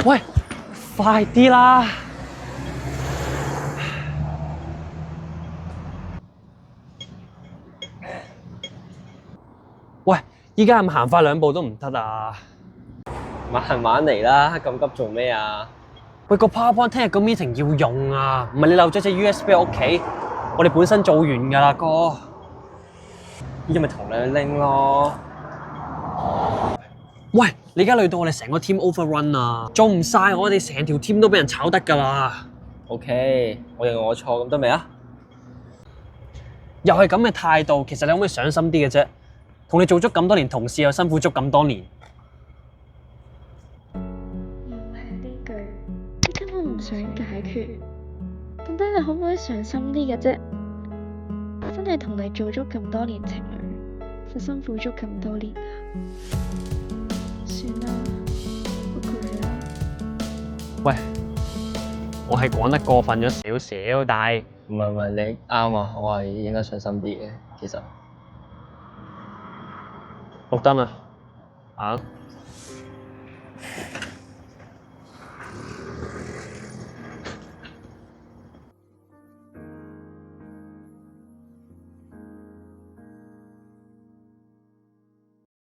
喂，快啲啦！喂，依家咁行快2步都唔得啊！慢慢嚟啦，咁急做咩啊？喂，個 PowerPoint 聽日個 meeting 要用啊，唔係你漏咗隻 USB 喺屋企，我哋本身做完㗎啦，哥。依家咪同你去拎咯。喂，你而家累到我哋成個 team overrun 啊，做唔晒我哋成條 team 都俾人炒得㗎啦。OK，我認我錯，咁得未啊？又係咁嘅態度，其實你可唔可以上心啲嘅啫？同你做足咁多年同事，又辛苦足咁多年。又係呢句，你根本唔想解決，到底你可唔可以上心啲嘅啫？真係同你做足咁多年情侶，就辛苦足咁多年啦。算啦，不攰啦。喂，我係講得過分咗少少，但係唔係，你啱啊，我係應該上心啲嘅，其實。綠燈啊，行。